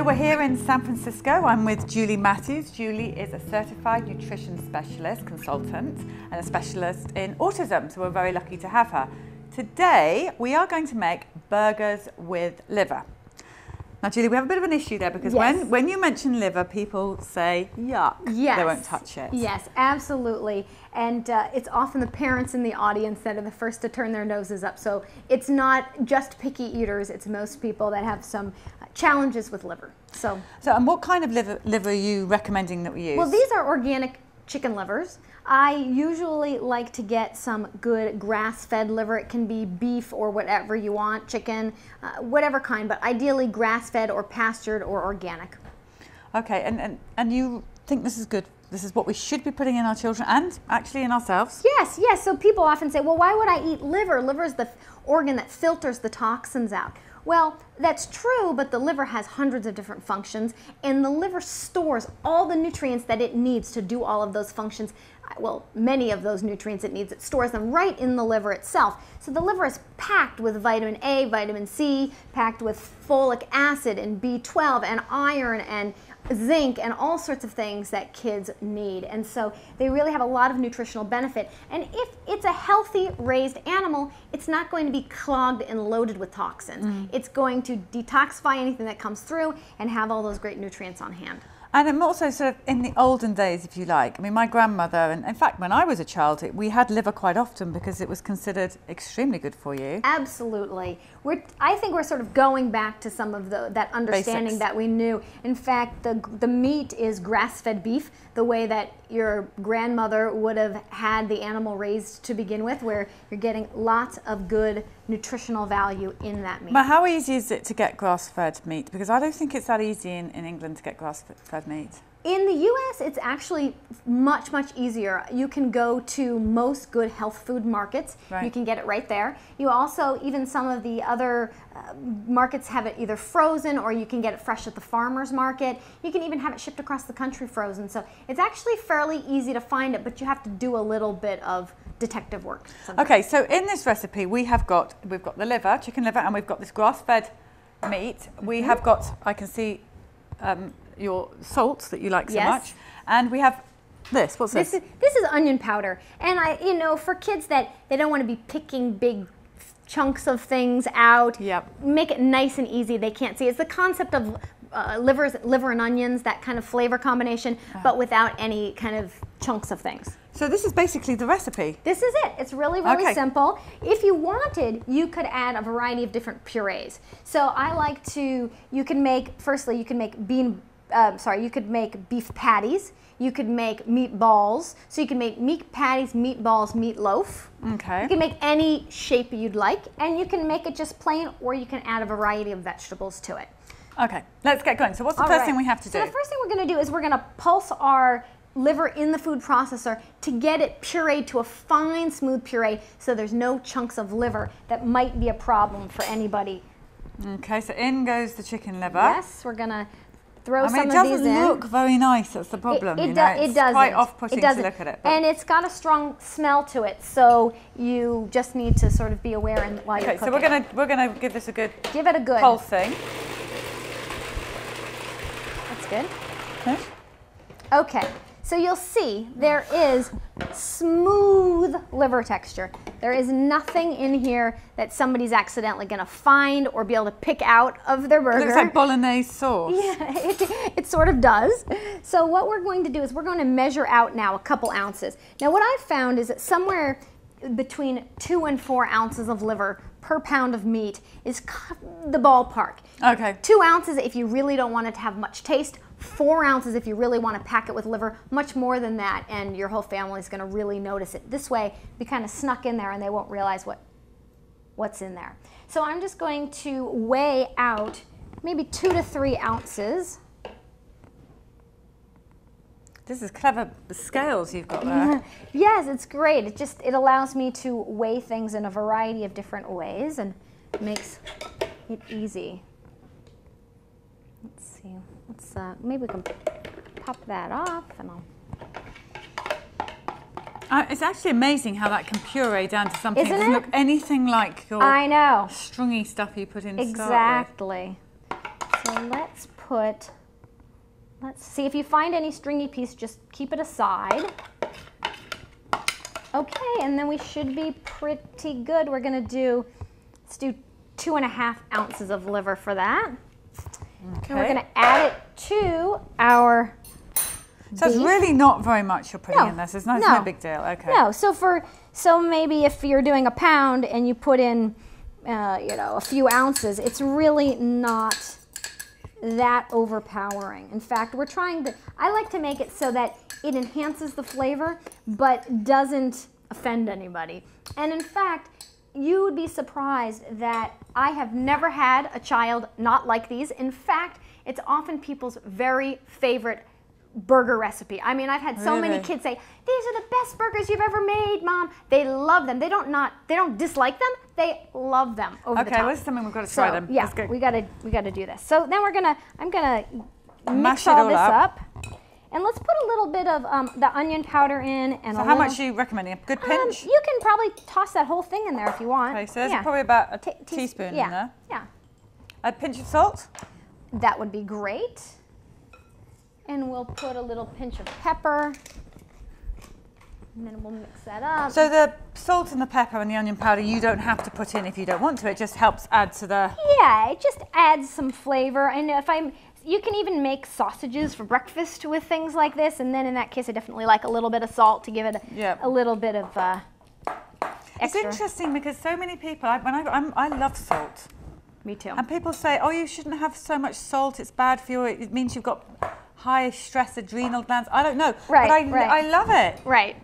we're here in San Francisco. I'm with Julie Matthews. Julie is a certified nutrition specialist, consultant, and a specialist in autism, so we're very lucky to have her. Today, we are going to make burgers with liver. Now, Julie, we have a bit of an issue there because when you mention liver, people say, yuck, they won't touch it. Yes, absolutely. And it's often the parents in the audience that are the first to turn their noses up. So it's not just picky eaters, it's most people that have some challenges with liver. So and what kind of liver are you recommending that we use? Well, these are organic chicken livers. I usually like to get some good grass-fed liver. It can be beef or whatever you want, chicken, whatever kind, but ideally grass-fed or pastured or organic. Okay, and you think this is good? This is what we should be putting in our children and actually in ourselves? Yes, yes. So people often say, well, why would I eat liver? Liver is the organ that filters the toxins out. Well, that's true, but the liver has hundreds of different functions, and the liver stores all the nutrients that it needs to do all of those functions. Well, many of those nutrients it needs, it stores them right in the liver itself. So the liver is packed with vitamin A, vitamin C, packed with folic acid and B12 and iron and zinc and all sorts of things that kids need. And so they really have a lot of nutritional benefit. And if it's a healthy raised animal, it's not going to be clogged and loaded with toxins. It's going to detoxify anything that comes through and have all those great nutrients on hand. And I'm also sort of in the olden days, if you like. I mean, my grandmother, and in fact, when I was a child, we had liver quite often because it was considered extremely good for you. Absolutely. I think we're sort of going back to some of that understanding Basics. that we knew. In fact, the meat is grass-fed beef, the way that your grandmother would have had the animal raised to begin with, where you're getting lots of good nutritional value in that meat. But how easy is it to get grass-fed meat? Because I don't think it's that easy in England to get grass-fed meat. In the U.S., it's actually much, much easier. You can go to most good health food markets. Right. You can get it right there. You also, even some of the other markets have it either frozen or you can get it fresh at the farmer's market. You can even have it shipped across the country frozen. So it's actually fairly easy to find it, but you have to do a little bit of detective work sometimes. Okay, so in this recipe, we've got the liver, chicken liver, and we've got this grass-fed meat. We have got, I can see, your salt that you like so much, and we have this. What's this? This is onion powder, and for kids that they don't want to be picking big chunks of things out, make it nice and easy. They can't see. It's the concept of liver and onions, that kind of flavor combination, but without any kind of chunks of things. So this is basically the recipe. This is it. It's really, really simple. If you wanted, you could add a variety of different purees. So I like to, you can make beef patties. You could make meatballs. So you can make meat patties, meatballs, meatloaf. Okay. You can make any shape you'd like, and you can make it just plain, or you can add a variety of vegetables to it. Okay, let's get going. So what's the first thing we have to do? So the first thing we're going to do is we're going to pulse our liver in the food processor to get it pureed to a fine, smooth puree, so there's no chunks of liver that might be a problem for anybody. Okay, so in goes the chicken liver. Yes, we're going to throw some of these in. It doesn't look very nice, that's the problem. It doesn't. It's quite off-putting to look at it. And it's got a strong smell to it, so you just need to sort of be aware while you're cooking. Okay, so we're gonna give this a good pulsing. That's good. Okay. Okay, so you'll see there is smooth liver texture. There is nothing in here that somebody's accidentally going to find or be able to pick out of their burger. It looks like bolognese sauce. Yeah, it sort of does. So what we're going to do is we're going to measure out now a couple ounces. Now what I've found is that somewhere between 2 and 4 ounces of liver per pound of meat is the ballpark. Okay. 2 ounces if you really don't want it to have much taste. 4 ounces if you really want to pack it with liver. Much more than that, and your whole family is going to really notice it. This way, we kind of snuck in there and they won't realize what's in there. So I'm just going to weigh out maybe 2 to 3 ounces. This is clever scales you've got there. Yes, it's great. It allows me to weigh things in a variety of different ways and makes it easy. Let's see. Maybe we can pop that off, and it's actually amazing how that can puree down to something. Isn't it doesn't it? look anything like your I know. stringy stuff you put in. Exactly. So let's put, let's see, if you find any stringy piece, just keep it aside. Okay, and then we should be pretty good. We're gonna do, let's do 2.5 ounces of liver for that. Okay. And we're gonna add it to our So it's really not very much you're putting in this. It's no big deal. Okay. No, so maybe if you're doing a pound and you put in, you know, a few ounces, it's really not that overpowering. In fact, we're trying to, I like to make it so that it enhances the flavor, but doesn't offend anybody. And in fact, you would be surprised that I have never had a child not like these. In fact, it's often people's very favorite burger recipe. I mean, I've had so many kids say, these are the best burgers you've ever made, Mom. They love them. They don't dislike them. They love them over the top. Okay, this is something we've got to try them. Yeah, we gotta do this. So then I'm gonna mix all this up. And let's put a little bit of the onion powder in. And so how much are you recommending? A good pinch? You can probably toss that whole thing in there if you want. Okay, so there's probably about a teaspoon in there. Yeah. A pinch of salt? That would be great. And we'll put a little pinch of pepper. And then we'll mix that up. So the salt and the pepper and the onion powder you don't have to put in if you don't want to. It just helps add to the... Yeah, it just adds some flavor. And you can even make sausages for breakfast with things like this. And then in that case, I definitely like a little bit of salt to give it a little bit of extra. It's interesting because so many people, I love salt. Me too. And people say, oh, you shouldn't have so much salt. It's bad for you. It means you've got high stress adrenal glands. I don't know, but I love it. Right.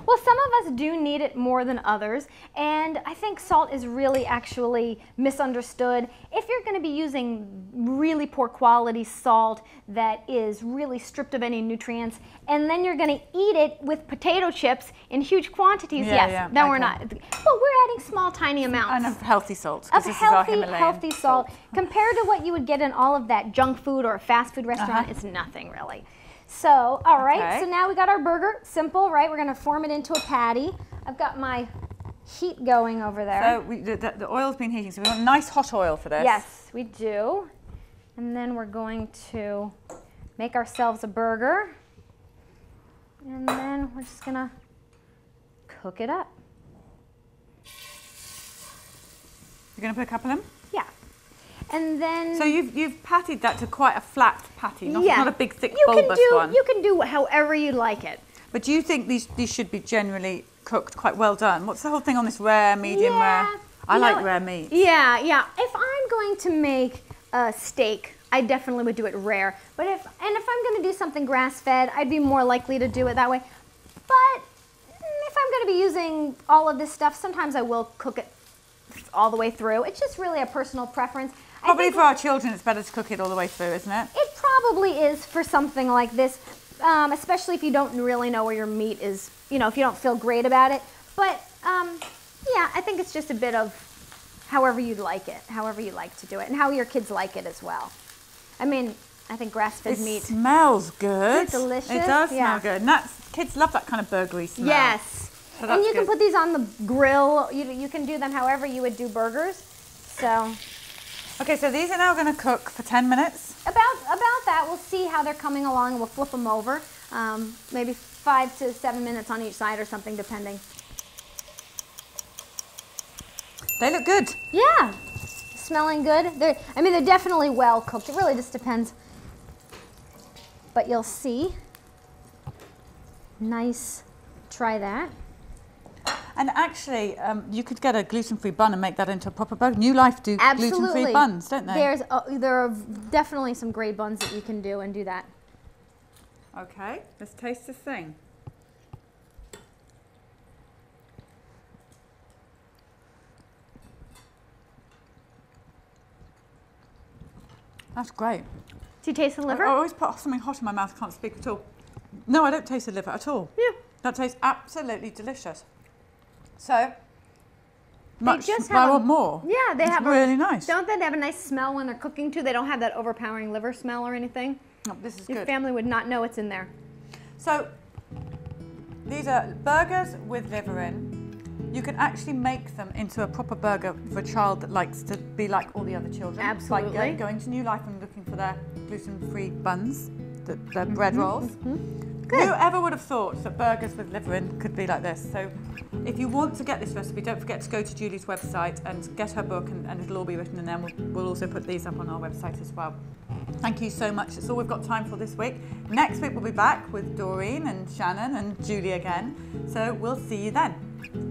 Well, some of us do need it more than others, and I think salt is really actually misunderstood. If you're going to be using really poor quality salt that is really stripped of any nutrients, and then you're going to eat it with potato chips in huge quantities, then we're not. Well, we're adding small, tiny amounts. And of healthy salt. Of healthy salt. Compared to what you would get in all of that junk food or a fast food restaurant, it's nothing really. So, all right, so now we got our burger. Simple, right? We're going to form it into a patty. I've got my heat going over there. So the oil's been heating, so we want nice hot oil for this. Yes, we do. And then we're going to make ourselves a burger. And then we're just going to cook it up. You're going to put a couple in? Yeah. And then... So you've patted that to quite a flat patty, not a big, thick, bulbous one. You can do however you like it. But do you think these should be generally cooked quite well done? What's the whole thing on this rare, medium rare? I like rare meat. Yeah. If I'm going to make a steak, I definitely would do it rare. But if I'm going to do something grass-fed, I'd be more likely to do it that way. But if I'm going to be using all of this stuff, sometimes I will cook it all the way through. It's just really a personal preference. Probably for our children, it's better to cook it all the way through, isn't it? It probably is for something like this, especially if you don't really know where your meat is, if you don't feel great about it. But yeah, I think it's just a bit of however you'd like it, however you like to do it, and how your kids like it as well. I mean, I think grass-fed meat. It smells good. It's delicious. It does smell good. And kids love that kind of burgery smell. Yes. So and you can put these on the grill. You can do them however you would do burgers. So. Okay, so these are now going to cook for 10 minutes. About that. We'll see how they're coming along. We'll flip them over. Maybe 5 to 7 minutes on each side or something, depending. They look good. Yeah. Smelling good. They're definitely well cooked. It really just depends. But you'll see. Nice. Try that. And actually, you could get a gluten-free bun and make that into a proper burger. New Life do gluten-free buns, don't they? There are definitely some great buns that you can do and do that. Okay, let's taste this thing. That's great. Do you taste the liver? I always put something hot in my mouth. I can't speak at all. No, I don't taste the liver at all. Yeah. That tastes absolutely delicious. So, I want more. Yeah, they have really nice. Don't they have a nice smell when they're cooking too? They don't have that overpowering liver smell or anything. Oh, this is Your good. family would not know it's in there. So, these are burgers with liver in. You can actually make them into a proper burger for a child that likes to be like all the other children. Absolutely. Like going to New Life and looking for their gluten-free buns, their bread rolls. Good. Whoever would have thought that burgers with liver in could be like this? So if you want to get this recipe, don't forget to go to Julie's website and get her book, and it'll all be written in there. We'll also put these up on our website as well. Thank you so much. That's all we've got time for this week. Next week we'll be back with Doreen and Shannon and Julie again. So we'll see you then.